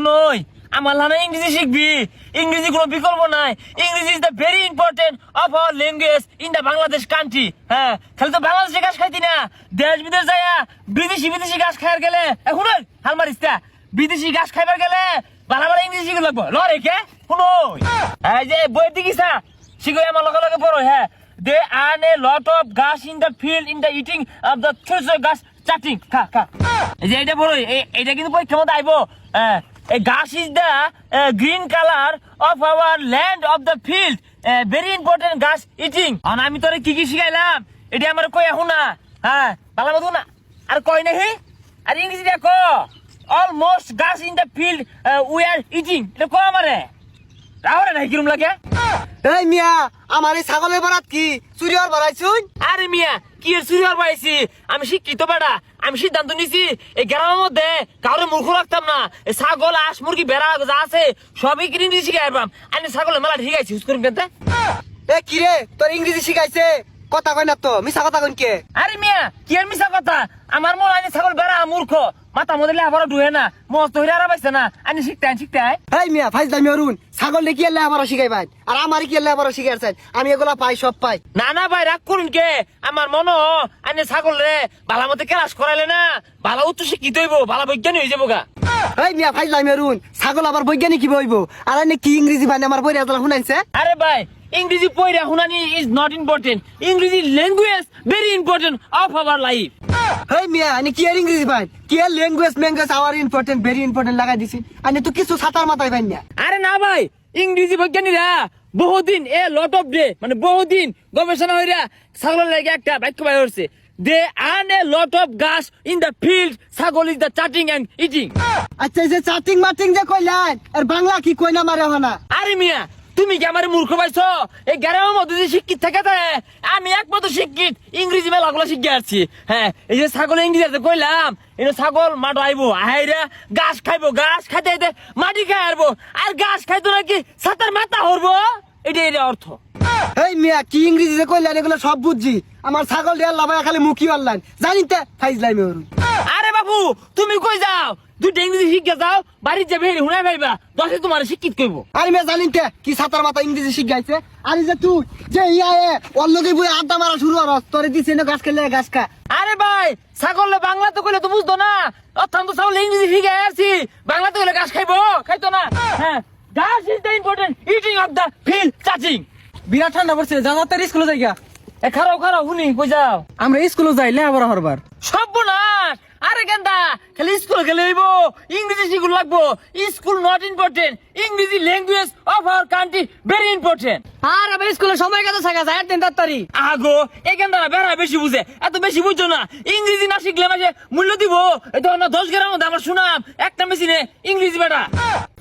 নই আমার লানা ইংরেজি শিখবি ইংরেজি কোনো বিকল্প নাই ইংরেজি is the very important of our language in the Bangladesh country হ্যাঁ খালি তো বাংলাদেশে ঘাস খাইতি না দেশ বিদেশ যাইয়া বিদেশি ঘাস খাইয়ার গেলে এখন হাল মারিস বিদেশি ঘাস খাইবার গেলে ভালো ভালো ইংরেজি শিখে লাগবো লড়ে কে শুনো এই যে বই দিকিসা শিখে আমার লগে লগে পড়ো হ্যাঁ they earn a lot of gas in the field in the eating of the gas chatting খা এই যে এটা বড় এইটা কিন্তু পরীক্ষার মধ্যে আইবো a gas is the green color of our land of the field very important gas eating আর আমি তোরে কি কি শিখাইলাম এটা আমার কই এখন না হ্যাঁ ভালো মতো না আর কই নাহি আর ইংরেজি দেখো almost gas in the field we are eating এটা কো আমারে রাহরে নাই কিরম লাগে এই মিয়া আমার এই ছাগলের বারাত কি চুরি হওয়ার বাড়াইছুন? আরে মিয়া কি এর চুরি হওয়ার পাইছি আমি শিক্ষিত বেটা আমি সিদ্ধান্ত নিছি এই গ্রামের মধ্যে কাউরে মূর্খ রাখতাম না এই ছাগল হাঁস মুরগি ভেড়া যা আছে সবই কিনে ইংরেজি শিখাই পাম আমি ছাগলের মেলা ঠিক আছে ইউজ করুন কেনতে এ কি রে তোর ইংরেজি শিখাইছে কথা কই না তো মিছা কথা কইন কে? আরে মিয়া কি আর মিছা কথা আমার মনে হয় ছাগল ভেড়া মূর্খ মাথা মধ্যে লেখাপড়া ডুহে না মস্ত হইরা আর পাইছে না আমি শিখতে এই মিয়া ফাইজলামি অরুণ ছাগল কি এলে আবার শিখাইবাই আর আমারই কি এলে আবার শিখাই চাই আমি এগুলা পাই সব পাই না ভাই রাগ করুন কে আমার মনে আনে ছাগল রে ভালো মতো ক্লাস করাইলে না ভালো উচ্চ শিক্ষিত হইব ভালো বৈজ্ঞানিক হয়ে যাবো গা এই মিয়া ফাইজলামি অরুণ ছাগল আবার বৈজ্ঞানিক কি হইব আর এনে কি ইংরেজি বানি আমার বইরা তোলা শুনাইছে? আরে ভাই ইংরেজি পড়া শুনানি ইজ নট ইম্পর্টেন্ট ইংরেজি language very important of our life এই মিয়া আনি কি আর ইংরেজি বাই কি আর language our important very important লাগাই দিছি আনি তো কিছু ছাতার মাথায় বাই না। আরে না ভাই ইংরেজি বৈজ্ঞানিকরা বহুদিন লট অফ ডে মানে বহুদিন গবেষণা হইরা ছাগলের লাগে একটা বাক্য বাইর হচ্ছে they earn a lot of ঘাস ইন দ্য ফিল্ড ছাগল is the chatting and eating. আচ্ছা এই যে চাটিং মাটিং যে কইলেন আর বাংলা কি কই না মারে হনা? আরে মিয়া তুমি কি আমার মূর্খ পাইছো এই গ্রামের মধ্যে যে শিক্ষিত থাকে আমি একমাত্র শিক্ষিত ইংরেজি মেলাগুলো শিখে আসছি হ্যাঁ এই যে ছাগল ইংরেজি কইলাম এটা ছাগল মাঠ আইবো আহাইরা ঘাস খাইবো ঘাস খাইতে মাটি খাই আরবো আর ঘাস খাইতো নাকি ছাতার মাথা হরবো এটা অর্থ। এই মিয়া কি ইংরেজি যে কইলেন এগুলো সব বুঝছি আমার ছাগল দিয়ে লাভায় খালি মুখি অনলাইন জানিতে ফাইজলাই মেরু। আরে বাবু তুমি কই যাও দুইটা ইংরেজি শিখে যাও বাড়ির যাবে হুনাই ভাইবা দশে তোমার শিক্ষিত কইবো। আরে মিয়া জানিতে কি ছাতার মাথা ইংরেজি শিখাইছে আরে যে তুই যে ইয়ায়ে অল্লগে বই আড্ডা মারা শুরু হরস তোরে দিছে না ঘাস খেলে ঘাস খা। আরে ভাই ছাগলে বাংলা তো কইলে তো বুঝতো না অত্যন্ত ছাগল ইংরেজি শিখে আসছি বাংলা তো কইলে ঘাস খাইতো না হ্যাঁ ঘাস is the important eating of the field চাচিং। বিরাট ঠান্ডা পড়ছে যাও তার স্কুলে যাই গা। খারাপ শুনি কই যাও? আমরা স্কুলে যাইলে আবার হরবার সর্বনাশ আরে গেন্দা খালি স্কুলে গেলে হইব ইংরেজি শিখুন লাগবো স্কুল নট ইম্পর্টেন্ট ইংরেজি language of our country very important. আর আবার স্কুলে সময় কত থাকা যায় দিন তাড়াতাড়ি আগো এই গেন্দারা বেড়া বেশি বুঝে এত বেশি বুঝছো না ইংরেজি না শিখলে মাসে মূল্য দিব এটা না 10 গ্রাম মধ্যে আমার শুনাম একটা মেশিনে ইংরেজি বেড়া।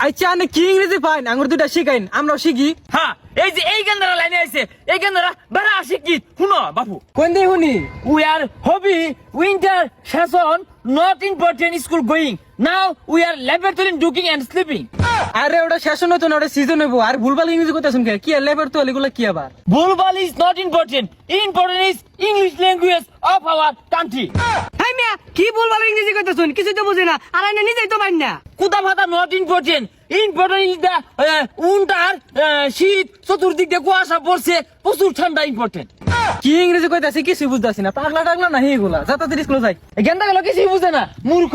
আচ্ছা আমি কি ইংরেজি পাইন আঙ্গুর দুটা শিখাইন আমরাও শিখি। হ্যাঁ এই যে এই গেন্দারা লাইনে আছে এই গেন্দারা বেড়া শিক্ষিত শুনো বাপু কোন দিয়ে শুনি we are hobby winter season not important school going now we are laboratory doing and sleeping. আরে ওটা সেশন হতো না ওটা সিজন হইব আর ভুলভাল ইংরেজি কথা শুনকে কি লেবার তো এগুলো কি আবার ভুলভাল is not important is English language of our country. হাই মিয়া কি ভুলভাল ইংরেজি কথা শুন কিছু তো বুঝি না আর আমি নিজেই তো পাই না কুদা ভাতা not important is the winter শীত চতুর্দিক দিয়ে কুয়াশা পড়ছে প্রচুর ঠান্ডা ইম্পর্টেন্ট। কি ইংরেজি কইতাছি কিছু বুঝতাছি না পাগলা টাগলা না হেগুলা যাতা তো স্কুলে যাই গেন্দা গেল কিছুই বুঝে না মূর্খ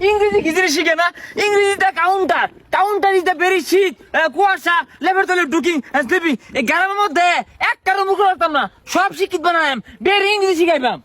ইংরেজি কিছু শিখে না ইংরেজিটা কাউন্টার ইজ দ্য ভেরি শীত কুয়াশা ল্যাবরেটরি ডুকিং স্লিপিং এই গ্রামের মধ্যে একটারও মুখ রাখতাম না সব শিক্ষিত বানাইম বেরি ইংরেজি শিখাইবাম।